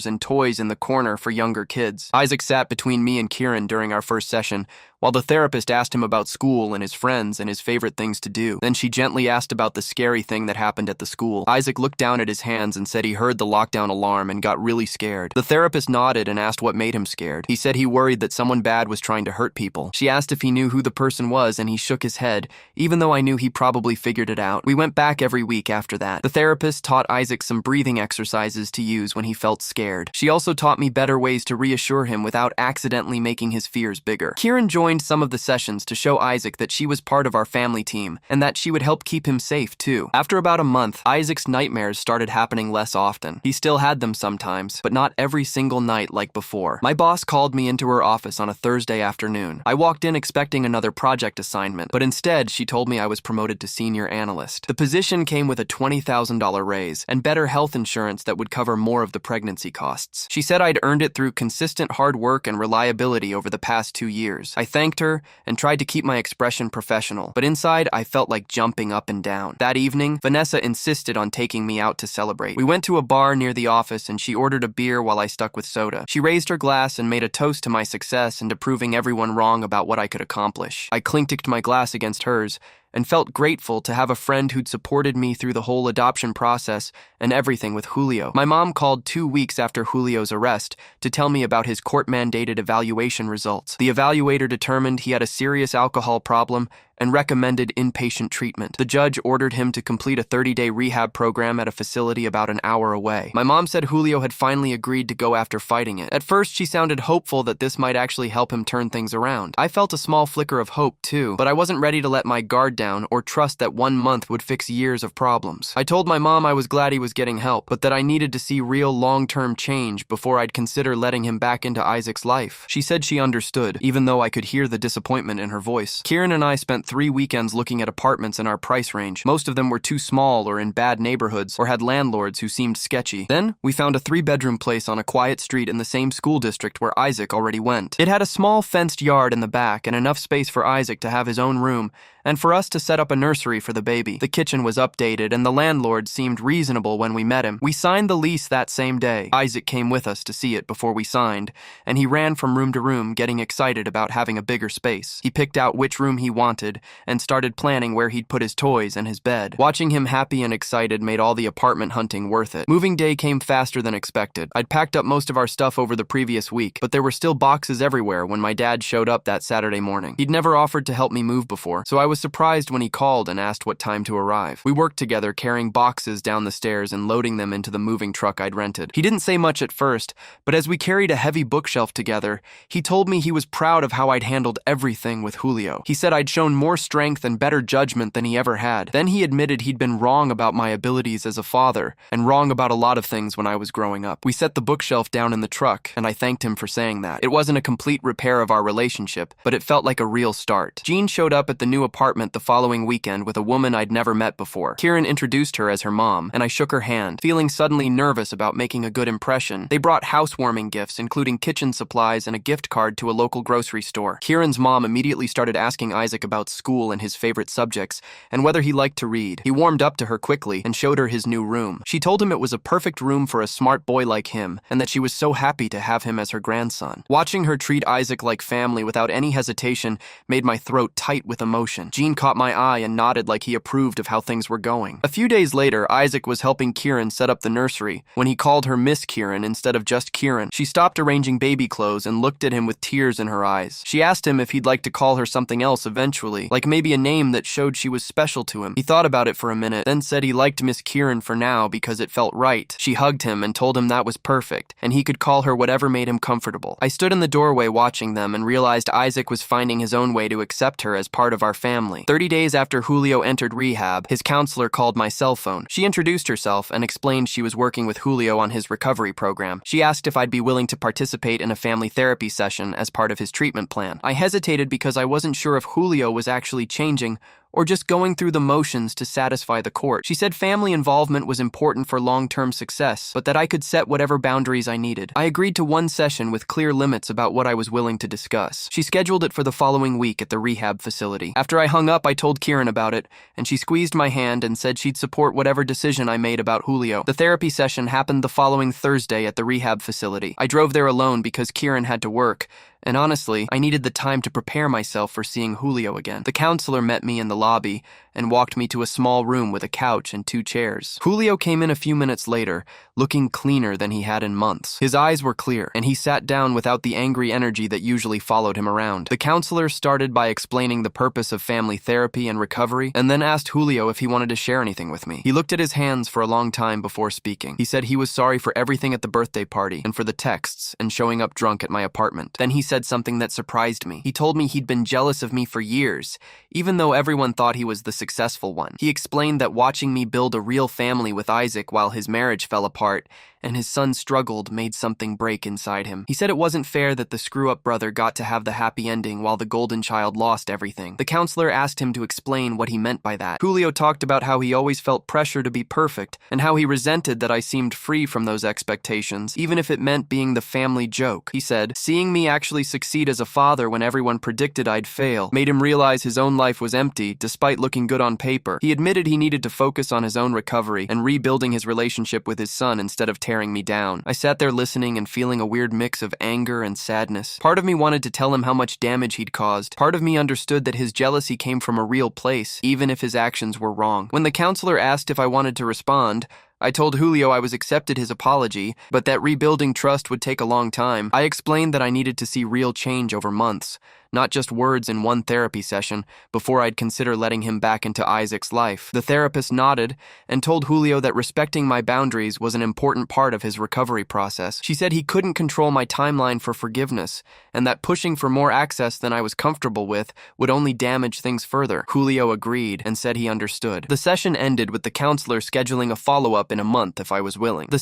Isaac sat between me and Kieran during our first session, while the therapist asked him about school and his friends and his favorite things to do. Then she gently asked about the scary thing that happened at the school. Isaac looked down at his hands and said he heard the lockdown alarm and got really scared. The therapist nodded and asked what made him scared. He said he worried that someone bad was trying to hurt people. She asked if he knew who the person was, and he shook his head, even though I knew he probably figured it out. We went back every week after that. The therapist taught Isaac some breathing exercises to use when he felt scared. She also taught me better ways to reassure him without accidentally making his fears bigger. Kieran joined some of the sessions to show Isaac that she was part of our family team and that she would help keep him safe too. After about a month, Isaac's nightmares started happening less often. He still had them sometimes, but not every single night like before. My boss called me into her office on a Thursday afternoon. I walked in expecting another project assignment, but instead she told me I was promoted to senior analyst. The position came with a $20,000 raise and better health insurance that would cover more of the pregnancy costs. She said I'd earned it through consistent hard work and reliability over the past 2 years. I thanked her and tried to keep my expression professional, but inside I felt like jumping up and down. That evening, Vanessa insisted on taking me out to celebrate. We went to a bar near the office and she ordered a beer while I stuck with soda. She raised her glass and made a toast to my success and to proving everyone wrong about what I could accomplish. I clinked my glass against hers and felt grateful to have a friend who'd supported me through the whole adoption process and everything with Julio. My mom called 2 weeks after Julio's arrest to tell me about his court-mandated evaluation results. The evaluator determined he had a serious alcohol problem and recommended inpatient treatment. The judge ordered him to complete a 30-day rehab program at a facility about an hour away. My mom said Julio had finally agreed to go after fighting it. At first, she sounded hopeful that this might actually help him turn things around. I felt a small flicker of hope, too, but I wasn't ready to let my guard down or trust that 1 month would fix years of problems. I told my mom I was glad he was getting help, but that I needed to see real long-term change before I'd consider letting him back into Isaac's life. She said she understood, even though I could hear the disappointment in her voice. Kieran and I spent 3 weekends looking at apartments in our price range. Most of them were too small or in bad neighborhoods or had landlords who seemed sketchy. Then, we found a 3-bedroom place on a quiet street in the same school district where Isaac already went. It had a small fenced yard in the back and enough space for Isaac to have his own room and for us to set up a nursery for the baby. The kitchen was updated and the landlord seemed reasonable when we met him. We signed the lease that same day. Isaac came with us to see it before we signed, and he ran from room to room getting excited about having a bigger space. He picked out which room he wanted and started planning where he'd put his toys and his bed. Watching him happy and excited made all the apartment hunting worth it. Moving day came faster than expected. I'd packed up most of our stuff over the previous week, but there were still boxes everywhere when my dad showed up that Saturday morning. He'd never offered to help me move before, so I was surprised when he called and asked what time to arrive. We worked together carrying boxes down the stairs and loading them into the moving truck I'd rented. He didn't say much at first, but as we carried a heavy bookshelf together, he told me he was proud of how I'd handled everything with Julio. He said I'd shown more strength and better judgment than he ever had. Then he admitted he'd been wrong about my abilities as a father and wrong about a lot of things when I was growing up. We set the bookshelf down in the truck, and I thanked him for saying that. It wasn't a complete repair of our relationship, but it felt like a real start. Jean showed up at the new apartment the following weekend with a woman I'd never met before. Kieran introduced her as her mom, and I shook her hand, feeling suddenly nervous about making a good impression. They brought housewarming gifts, including kitchen supplies and a gift card to a local grocery store. Kieran's mom immediately started asking Isaac about school and his favorite subjects, and whether he liked to read. He warmed up to her quickly and showed her his new room. She told him it was a perfect room for a smart boy like him, and that she was so happy to have him as her grandson. Watching her treat Isaac like family without any hesitation made my throat tight with emotion. Jean caught my eye and nodded like he approved of how things were going. A few days later, Isaac was helping Kieran set up the nursery when he called her Miss Kieran instead of just Kieran. She stopped arranging baby clothes and looked at him with tears in her eyes. She asked him if he'd like to call her something else eventually, like maybe a name that showed she was special to him. He thought about it for a minute, then said he liked Miss Kieran for now because it felt right. She hugged him and told him that was perfect, and he could call her whatever made him comfortable. I stood in the doorway watching them and realized Isaac was finding his own way to accept her as part of our family. 30 days after Julio entered rehab, his counselor called my cell phone. She introduced herself and explained she was working with Julio on his recovery program. She asked if I'd be willing to participate in a family therapy session as part of his treatment plan. I hesitated because I wasn't sure if Julio was actually changing or just going through the motions to satisfy the court. She said family involvement was important for long-term success, but that I could set whatever boundaries I needed. I agreed to one session with clear limits about what I was willing to discuss. She scheduled it for the following week at the rehab facility. After I hung up, I told Kieran about it, and she squeezed my hand and said she'd support whatever decision I made about Julio. The therapy session happened the following Thursday at the rehab facility. I drove there alone because Kieran had to work, And honestly, I needed the time to prepare myself for seeing Julio again. The counselor met me in the lobby and walked me to a small room with a couch and 2 chairs. Julio came in a few minutes later, looking cleaner than he had in months. His eyes were clear, and he sat down without the angry energy that usually followed him around. The counselor started by explaining the purpose of family therapy and recovery, and then asked Julio if he wanted to share anything with me. He looked at his hands for a long time before speaking. He said he was sorry for everything at the birthday party and for the texts and showing up drunk at my apartment. Then he said something that surprised me. He told me he'd been jealous of me for years, even though everyone thought he was the successful one. He explained that watching me build a real family with Isaac while his marriage fell apart and his son struggled made something break inside him. He said it wasn't fair that the screw-up brother got to have the happy ending while the golden child lost everything. The counselor asked him to explain what he meant by that. Julio talked about how he always felt pressure to be perfect and how he resented that I seemed free from those expectations, even if it meant being the family joke. He said, seeing me actually succeed as a father when everyone predicted I'd fail made him realize his own life was empty despite looking good on paper. He admitted he needed to focus on his own recovery and rebuilding his relationship with his son instead of tearing me down. I sat there listening and feeling a weird mix of anger and sadness. Part of me wanted to tell him how much damage he'd caused. Part of me understood that his jealousy came from a real place, even if his actions were wrong. When the counselor asked if I wanted to respond, I told Julio I was accepted his apology, but that rebuilding trust would take a long time. I explained that I needed to see real change over months, not just words in one therapy session, before I'd consider letting him back into Isaac's life. The therapist nodded and told Julio that respecting my boundaries was an important part of his recovery process. She said he couldn't control my timeline for forgiveness, and that pushing for more access than I was comfortable with would only damage things further. Julio agreed and said he understood. The session ended with the counselor scheduling a follow-up in a month if I was willing. I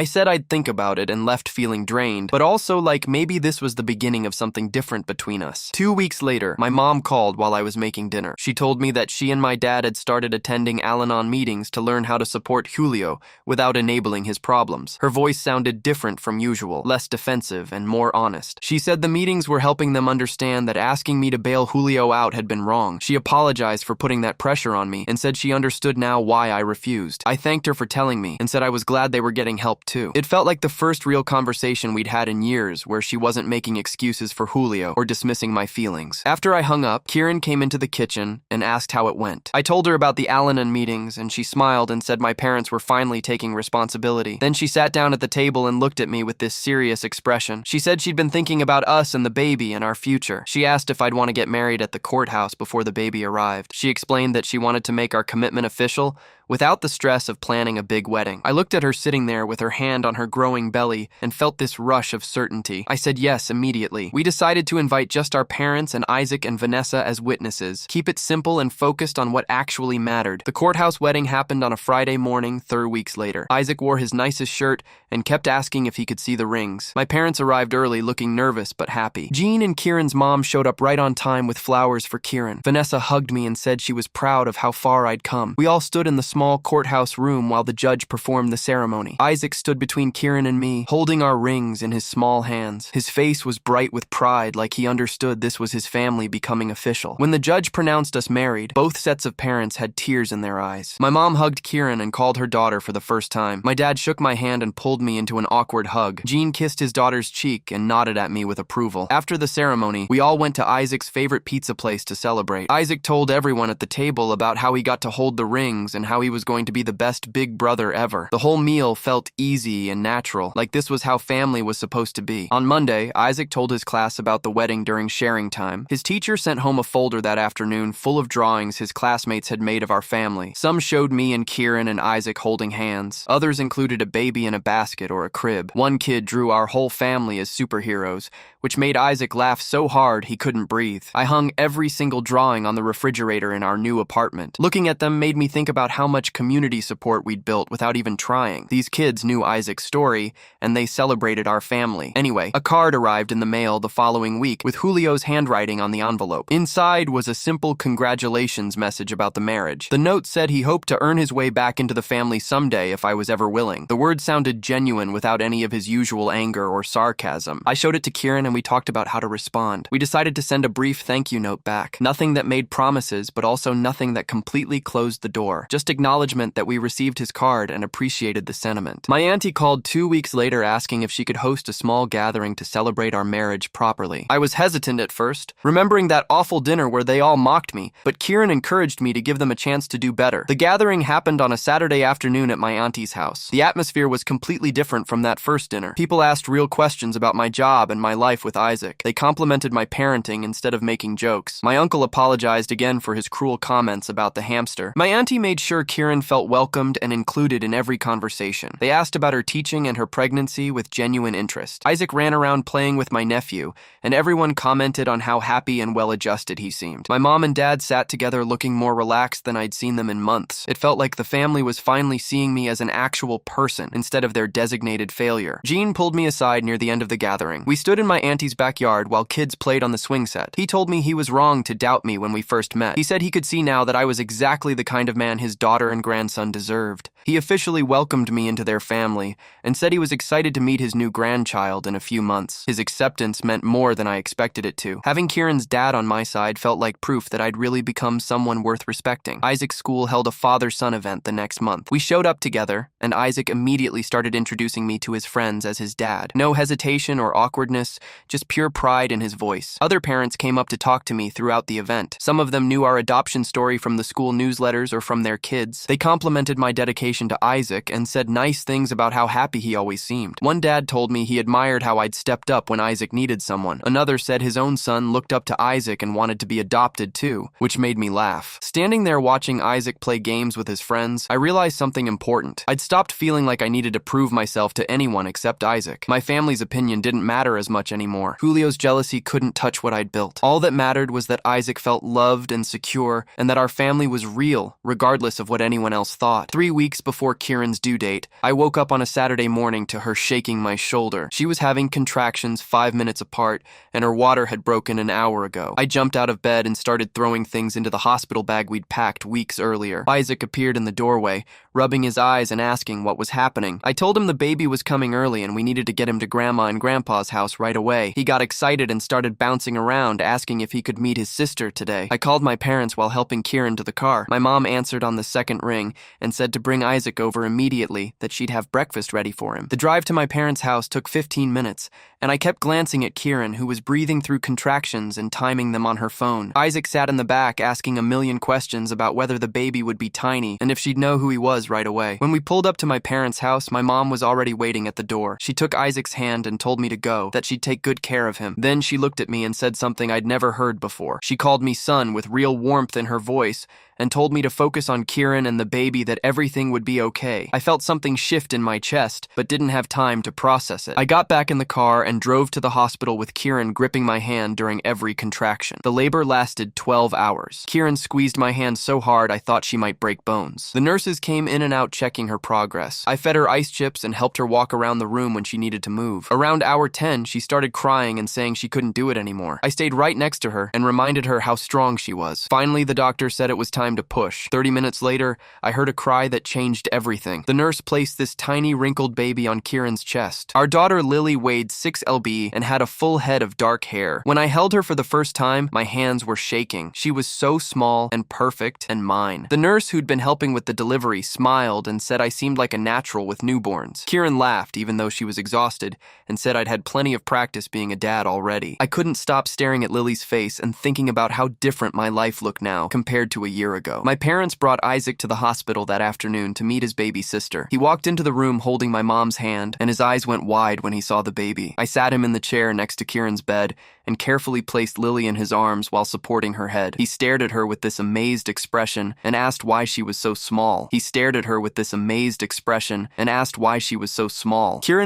said I'd think about it and left feeling drained, but also like maybe this was the beginning of something different between us. 2 weeks later, my mom called while I was making dinner. She told me that she and my dad had started attending Al-Anon meetings to learn how to support Julio without enabling his problems. Her voice sounded different from usual, less defensive and more honest. She said the meetings were helping them understand that asking me to bail Julio out had been wrong. She apologized for putting that pressure on me and said she understood now why I refused. I thanked her for telling me and said I was glad they were getting help too. It felt like the first real conversation we'd had in years where she wasn't making excuses for Julio or dismissing my feelings. After I hung up, Kieran came into the kitchen and asked how it went. I told her about the Al-Anon meetings and she smiled and said my parents were finally taking responsibility. Then she sat down at the table and looked at me with this serious expression. She said she'd been thinking about us and the baby and our future. She asked if I'd want to get married at the courthouse before the baby arrived. She explained that she wanted to make our commitment official without the stress of planning a big wedding. I looked at her sitting there with her hand on her growing belly and felt this rush of certainty. I said yes immediately. We decided to invite just our parents and Isaac and Vanessa as witnesses. Keep it simple and focused on what actually mattered. The courthouse wedding happened on a Friday morning, 3 weeks later. Isaac wore his nicest shirt and kept asking if he could see the rings. My parents arrived early, looking nervous but happy. Jean and Kieran's mom showed up right on time with flowers for Kieran. Vanessa hugged me and said she was proud of how far I'd come. We all stood in the small courthouse room while the judge performed the ceremony. Isaac stood between Kieran and me, holding our rings in his small hands. His face was bright with pride, like he understood this was his family becoming official. When the judge pronounced us married, both sets of parents had tears in their eyes. My mom hugged Kieran and called her daughter for the first time. My dad shook my hand and pulled me into an awkward hug. Jean kissed his daughter's cheek and nodded at me with approval. After the ceremony, we all went to Isaac's favorite pizza place to celebrate. Isaac told everyone at the table about how he got to hold the rings and how he was going to be the best big brother ever. The whole meal felt easy and natural, like this was how family was supposed to be. On Monday, Isaac told his class about the wedding during sharing time. His teacher sent home a folder that afternoon full of drawings his classmates had made of our family. Some showed me and Kieran and Isaac holding hands. Others included a baby in a basket or a crib. One kid drew our whole family as superheroes, which made Isaac laugh so hard he couldn't breathe. I hung every single drawing on the refrigerator in our new apartment. Looking at them made me think about how much community support we'd built without even trying. These kids knew Isaac's story, and they celebrated our family. Anyway, a card arrived in the mail the following week with Julio's handwriting on the envelope. Inside was a simple congratulations message about the marriage. The note said he hoped to earn his way back into the family someday if I was ever willing. The words sounded genuine without any of his usual anger or sarcasm. I showed it to Kieran and we talked about how to respond. We decided to send a brief thank you note back. Nothing that made promises, but also nothing that completely closed the door. Just acknowledgement that we received his card and appreciated the sentiment. My auntie called 2 weeks later asking if she could host a small gathering to celebrate our marriage properly. I was hesitant at first, remembering that awful dinner where they all mocked me, but Kieran encouraged me to give them a chance to do better. The gathering happened on a Saturday afternoon at my auntie's house. The atmosphere was completely different from that first dinner. People asked real questions about my job and my life with Isaac. They complimented my parenting instead of making jokes. My uncle apologized again for his cruel comments about the hamster. My auntie made sure Kieran felt welcomed and included in every conversation. They asked about her teaching and her pregnancy with genuine interest. Isaac ran around playing with my nephew, and everyone commented on how happy and well-adjusted he seemed. My mom and dad sat together looking more relaxed than I'd seen them in months. It felt like the family was finally seeing me as an actual person instead of their designated failure. Gene pulled me aside near the end of the gathering. We stood in my auntie's backyard while kids played on the swing set. He told me he was wrong to doubt me when we first met. He said he could see now that I was exactly the kind of man his daughter and grandson deserved. He officially welcomed me into their family and said he was excited to meet his new grandchild in a few months. His acceptance meant more than I expected it to. Having Kieran's dad on my side felt like proof that I'd really become someone worth respecting. Isaac's school held a father-son event the next month. We showed up together, and Isaac immediately started introducing me to his friends as his dad. No hesitation or awkwardness, just pure pride in his voice. Other parents came up to talk to me throughout the event. Some of them knew our adoption story from the school newsletters or from their kids. They complimented my dedication to Isaac and said nice things about how happy he always seemed. One dad told me he admired how I'd stepped up when Isaac needed someone. Another said his own son looked up to Isaac and wanted to be adopted too, which made me laugh. Standing there watching Isaac play games with his friends, I realized something important. I'd stopped feeling like I needed to prove myself to anyone except Isaac. My family's opinion didn't matter as much anymore. Julio's jealousy couldn't touch what I'd built. All that mattered was that Isaac felt loved and secure, and that our family was real, regardless of what anyone else thought. 3 weeks before Kieran's due date, I woke up on a Saturday morning to her shaking my shoulder. She was having contractions 5 minutes apart, and her water had broken an hour ago. I jumped out of bed and started throwing things into the hospital bag we'd packed weeks earlier. Isaac appeared in the doorway, rubbing his eyes and asking what was happening. I told him the baby was coming early and we needed to get him to Grandma and Grandpa's house right away. He got excited and started bouncing around, asking if he could meet his sister today. I called my parents while helping Kieran to the car. My mom answered on the second ring and said to bring Isaac over immediately, that she'd have breakfast ready for him. The drive to my parents' house took 15 minutes, and I kept glancing at Kieran, who was breathing through contractions and timing them on her phone. Isaac sat in the back asking a million questions about whether the baby would be tiny and if she'd know who he was right away. When we pulled up to my parents' house, my mom was already waiting at the door. She took Isaac's hand and told me to go, that she'd take good care of him. Then she looked at me and said something I'd never heard before. She called me son with real warmth in her voice and told me to focus on Kieran and the baby, that everything would be okay. I felt something shift in my chest, but didn't have time to process it. I got back in the car and drove to the hospital with Kieran gripping my hand during every contraction. The labor lasted 12 hours. Kieran squeezed my hand so hard I thought she might break bones. The nurses came in and out checking her progress. I fed her ice chips and helped her walk around the room when she needed to move. Around hour 10, she started crying and saying she couldn't do it anymore. I stayed right next to her and reminded her how strong she was. Finally, the doctor said it was time to push. 30 minutes later, I heard a cry that changed everything. The nurse placed this tiny wrinkled baby on Kieran's chest. Our daughter Lily weighed 6 lb and had a full head of dark hair. When I held her for the first time, my hands were shaking. She was so small and perfect and mine. The nurse who'd been helping with the delivery smiled and said I seemed like a natural with newborns. Kieran laughed, even though she was exhausted, and said I'd had plenty of practice being a dad already. I couldn't stop staring at Lily's face and thinking about how different my life looked now compared to a year ago. My parents brought Isaac to the hospital that afternoon to meet his baby sister. He walked into the room holding my mom's hand, and his eyes went wide when he saw the baby. I sat him in the chair next to Kieran's bed and carefully placed Lily in his arms while supporting her head. He stared at her with this amazed expression and asked why she was so small. Kieran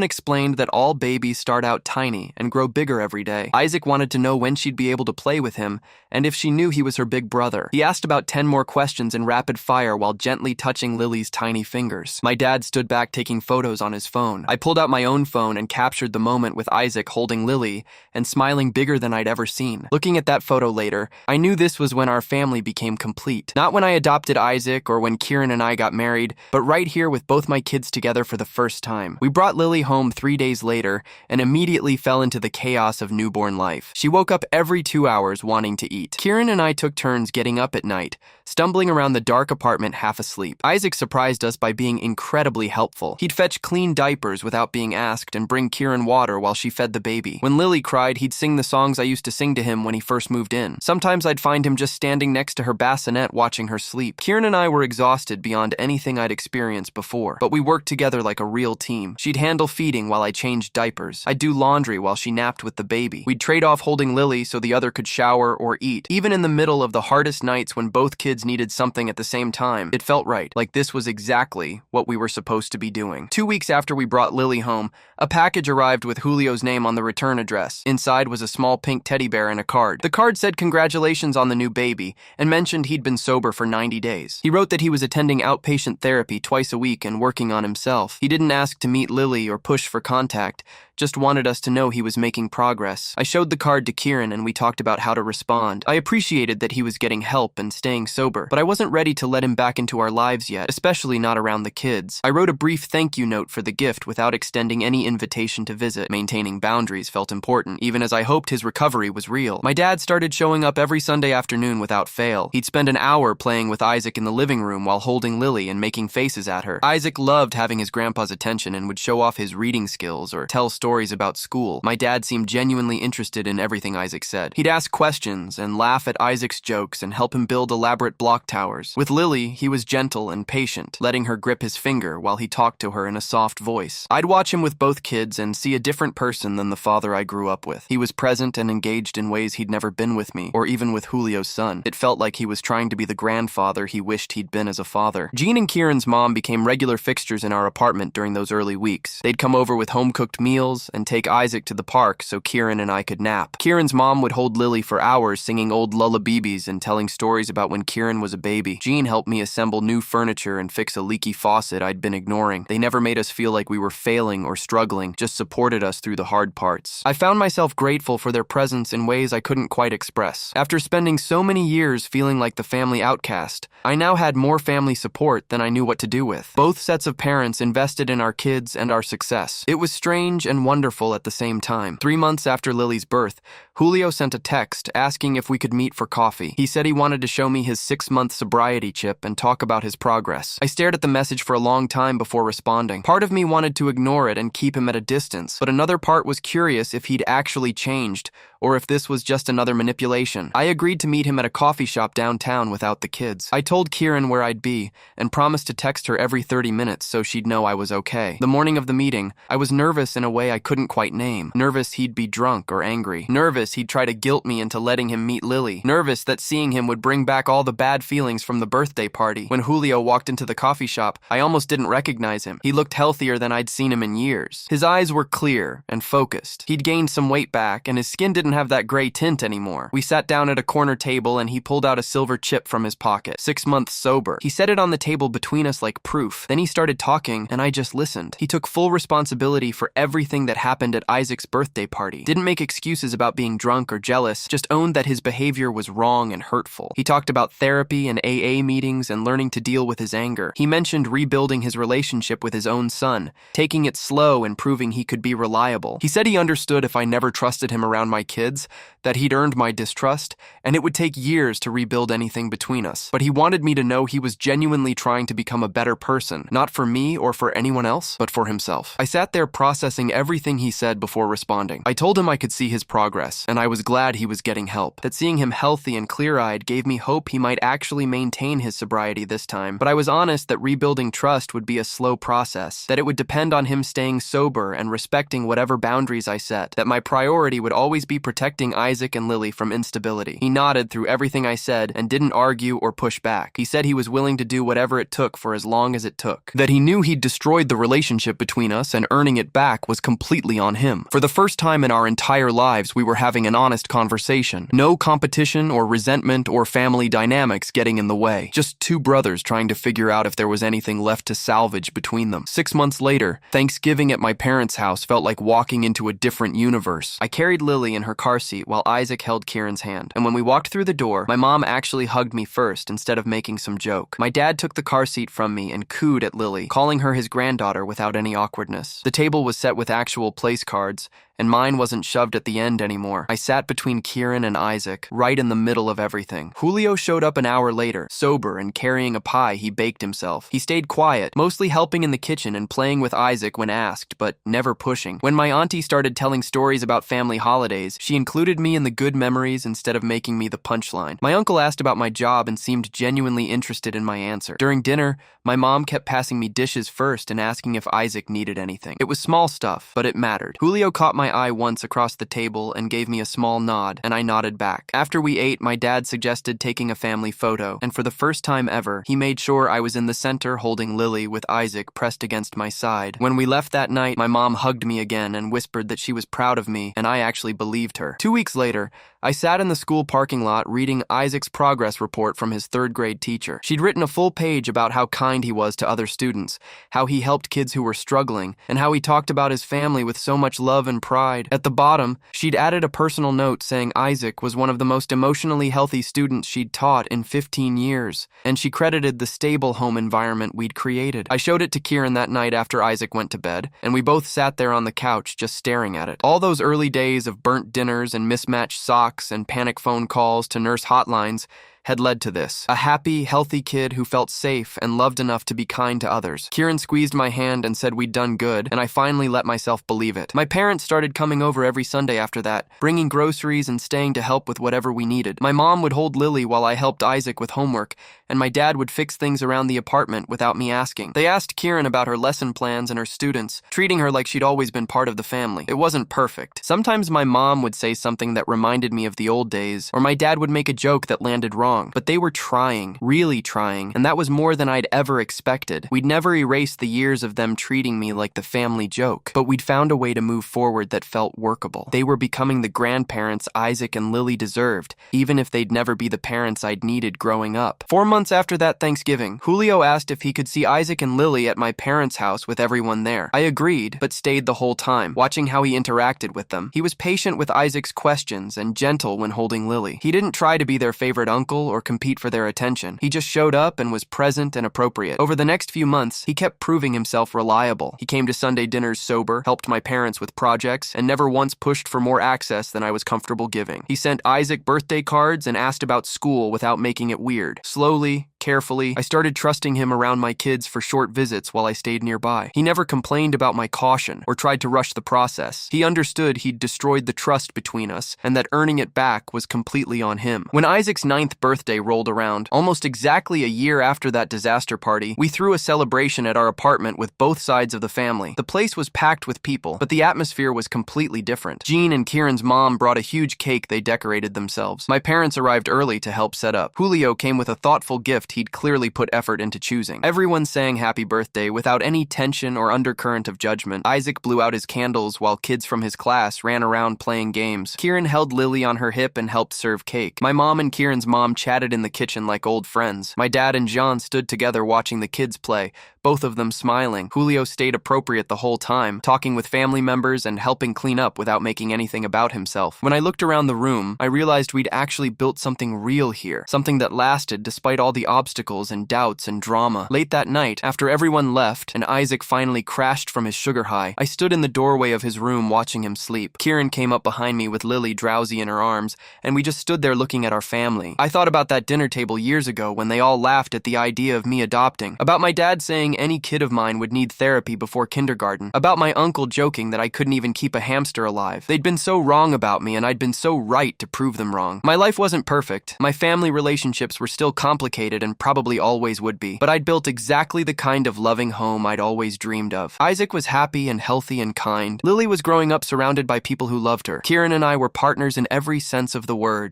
explained that all babies start out tiny and grow bigger every day. Isaac wanted to know when she'd be able to play with him and if she knew he was her big brother. He asked about 10 more questions in rapid fire while gently touching Lily's tiny fingers. My dad stood back taking photos on his phone. I pulled out my own phone and captured the moment with Isaac holding Lily and smiling bigger bigger than I'd ever seen. Looking at that photo later, I knew this was when our family became complete. Not when I adopted Isaac or when Kieran and I got married, but right here with both my kids together for the first time. We brought Lily home 3 days later and immediately fell into the chaos of newborn life. She woke up every 2 hours wanting to eat. Kieran and I took turns getting up at night, stumbling around the dark apartment half asleep. Isaac surprised us by being incredibly helpful. He'd fetch clean diapers without being asked and bring Kieran water while she fed the baby. When Lily cried, he'd sing the songs I used to sing to him when he first moved in. Sometimes I'd find him just standing next to her bassinet watching her sleep. Kieran and I were exhausted beyond anything I'd experienced before, but we worked together like a real team. She'd handle feeding while I changed diapers. I'd do laundry while she napped with the baby. We'd trade off holding Lily so the other could shower or eat. Even in the middle of the hardest nights when both kids needed something at the same time, it felt right, like this was exactly what we were supposed to be doing. 2 weeks after we brought Lily home, a package arrived with Julio's name on the return address. Inside was a small pink teddy bear and a card. The card said congratulations on the new baby and mentioned he'd been sober for 90 days. He wrote that he was attending outpatient therapy twice a week and working on himself. He didn't ask to meet Lily or push for contact, just wanted us to know he was making progress. I showed the card to Kieran and we talked about how to respond. I appreciated that he was getting help and staying sober, but I wasn't ready to let him back into our lives yet, especially not around the kids. I wrote a brief thank you note for the gift without extending any invitation to visit. Maintaining boundaries felt important, even as I hoped his recovery was real. My dad started showing up every Sunday afternoon without fail. He'd spend an hour playing with Isaac in the living room while holding Lily and making faces at her. Isaac loved having his grandpa's attention and would show off his reading skills or tell stories about school. My dad seemed genuinely interested in everything Isaac said. He'd ask questions and laugh at Isaac's jokes and help him build elaborate block towers. With Lily, he was gentle and patient, letting her grip his finger while he talked to her in a soft voice. I'd watch him with both kids and see a different person than the father I grew up with. He was present and engaged in ways he'd never been with me, or even with Julio's son. It felt like he was trying to be the grandfather he wished he'd been as a father. Jean and Kieran's mom became regular fixtures in our apartment during those early weeks. They'd come over with home-cooked meals and take Isaac to the park so Kieran and I could nap. Kieran's mom would hold Lily for hours singing old lullabies and telling stories about when Kieran was a baby. Jean helped me assemble new furniture and fix a leaky faucet I'd been ignoring. They never made us feel like we were failing or struggling, just supported us through the hard parts. I found myself grateful for their presence in ways I couldn't quite express. After spending so many years feeling like the family outcast, I now had more family support than I knew what to do with. Both sets of parents invested in our kids and our success. It was strange and wonderful at the same time. 3 months after Lily's birth, Julio sent a text asking if we could meet for coffee. He said he wanted to show me his 6-month sobriety chip and talk about his progress. I stared at the message for a long time before responding. Part of me wanted to ignore it and keep him at a distance, but another part was curious if he'd actually changed or if this was just another manipulation. I agreed to meet him at a coffee shop downtown without the kids. I told Kieran where I'd be and promised to text her every 30 minutes so she'd know I was okay. The morning of the meeting, I was nervous in a way I couldn't quite name. Nervous he'd be drunk or angry. Nervous he'd try to guilt me into letting him meet Lily. Nervous that seeing him would bring back all the bad feelings from the birthday party. When Julio walked into the coffee shop, I almost didn't recognize him. He looked healthier than I'd seen him in years. His eyes were clear and focused. He'd gained some weight back and his skin didn't have that gray tint anymore. We sat down at a corner table and he pulled out a silver chip from his pocket. 6 months sober. He set it on the table between us like proof. Then he started talking and I just listened. He took full responsibility for everything that happened at Isaac's birthday party. Didn't make excuses about being drunk or jealous, just owned that his behavior was wrong and hurtful. He talked about therapy and AA meetings and learning to deal with his anger. He mentioned rebuilding his relationship with his own son, taking it slow and proving he could be reliable. He said he understood if I never trusted him around my kids, that he'd earned my distrust, and it would take years to rebuild anything between us. But he wanted me to know he was genuinely trying to become a better person, not for me or for anyone else, but for himself. I sat there processing everything he said before responding. I told him I could see his progress, and I was glad he was getting help. That seeing him healthy and clear-eyed gave me hope he might actually maintain his sobriety this time. But I was honest that rebuilding trust would be a slow process, that it would depend on him staying sober and respecting whatever boundaries I set, that my priority would always be protecting Isaac and Lily from instability. He nodded through everything I said and didn't argue or push back. He said he was willing to do whatever it took for as long as it took. That he knew he'd destroyed the relationship between us and earning it back was completely on him. For the first time in our entire lives, we were having an honest conversation. No competition or resentment or family dynamics getting in the way. Just two brothers trying to figure out if there was anything left to salvage between them. 6 months later, Thanksgiving at my parents' house felt like walking into a different universe. I carried Lily in her her car seat while Isaac held Kieran's hand. And when we walked through the door, my mom actually hugged me first instead of making some joke. My dad took the car seat from me and cooed at Lily, calling her his granddaughter without any awkwardness. The table was set with actual place cards, and mine wasn't shoved at the end anymore. I sat between Kieran and Isaac, right in the middle of everything. Julio showed up an hour later, sober and carrying a pie he baked himself. He stayed quiet, mostly helping in the kitchen and playing with Isaac when asked, but never pushing. When my auntie started telling stories about family holidays, she included me in the good memories instead of making me the punchline. My uncle asked about my job and seemed genuinely interested in my answer. During dinner, my mom kept passing me dishes first and asking if Isaac needed anything. It was small stuff, but it mattered. Julio caught my eye once across the table and gave me a small nod, and I nodded back. After we ate, my dad suggested taking a family photo, and for the first time ever, he made sure I was in the center holding Lily with Isaac pressed against my side. When we left that night, my mom hugged me again and whispered that she was proud of me, and I actually believed her. 2 weeks later, I sat in the school parking lot reading Isaac's progress report from his third-grade teacher. She'd written a full page about how kind he was to other students, how he helped kids who were struggling, and how he talked about his family with so much love and pride. At the bottom, she'd added a personal note saying Isaac was one of the most emotionally healthy students she'd taught in 15 years, and she credited the stable home environment we'd created. I showed it to Kieran that night after Isaac went to bed, and we both sat there on the couch just staring at it. All those early days of burnt dinners and mismatched socks and panic phone calls to nurse hotlines had led to this. A happy, healthy kid who felt safe and loved enough to be kind to others. Kieran squeezed my hand and said we'd done good, and I finally let myself believe it. My parents started coming over every Sunday after that, bringing groceries and staying to help with whatever we needed. My mom would hold Lily while I helped Isaac with homework, and my dad would fix things around the apartment without me asking. They asked Kieran about her lesson plans and her students, treating her like she'd always been part of the family. It wasn't perfect. Sometimes my mom would say something that reminded me of the old days, or my dad would make a joke that landed wrong. But they were trying, really trying, and that was more than I'd ever expected. We'd never erased the years of them treating me like the family joke, but we'd found a way to move forward that felt workable. They were becoming the grandparents Isaac and Lily deserved, even if they'd never be the parents I'd needed growing up. 4 months after that Thanksgiving, Julio asked if he could see Isaac and Lily at my parents' house with everyone there. I agreed, but stayed the whole time, watching how he interacted with them. He was patient with Isaac's questions and gentle when holding Lily. He didn't try to be their favorite uncle or compete for their attention. He just showed up and was present and appropriate. Over the next few months, he kept proving himself reliable. He came to Sunday dinners sober, helped my parents with projects, and never once pushed for more access than I was comfortable giving. He sent Isaac birthday cards and asked about school without making it weird. Slowly, carefully, I started trusting him around my kids for short visits while I stayed nearby. He never complained about my caution or tried to rush the process. He understood he'd destroyed the trust between us and that earning it back was completely on him. When Isaac's 9th birthday rolled around, almost exactly a year after that disaster party, we threw a celebration at our apartment with both sides of the family. The place was packed with people, but the atmosphere was completely different. Jean and Kieran's mom brought a huge cake they decorated themselves. My parents arrived early to help set up. Julio came with a thoughtful gift he'd clearly put effort into choosing. Everyone sang happy birthday without any tension or undercurrent of judgment. Isaac blew out his candles while kids from his class ran around playing games. Kieran held Lily on her hip and helped serve cake. My mom and Kieran's mom chatted in the kitchen like old friends. My dad and John stood together watching the kids play, both of them smiling. Julio stayed appropriate the whole time, talking with family members and helping clean up without making anything about himself. When I looked around the room, I realized we'd actually built something real here, something that lasted despite all the obstacles and doubts and drama. Late that night, after everyone left and Isaac finally crashed from his sugar high, I stood in the doorway of his room watching him sleep. Kieran came up behind me with Lily drowsy in her arms, and we just stood there looking at our family. I thought about that dinner table years ago when they all laughed at the idea of me adopting, about my dad saying any kid of mine would need therapy before kindergarten, about my uncle joking that I couldn't even keep a hamster alive. They'd been so wrong about me, and I'd been so right to prove them wrong. My life wasn't perfect. My family relationships were still complicated and probably always would be, but I'd built exactly the kind of loving home I'd always dreamed of. Isaac was happy and healthy and kind. Lily was growing up surrounded by people who loved her. Kieran and I were partners in every sense of the word.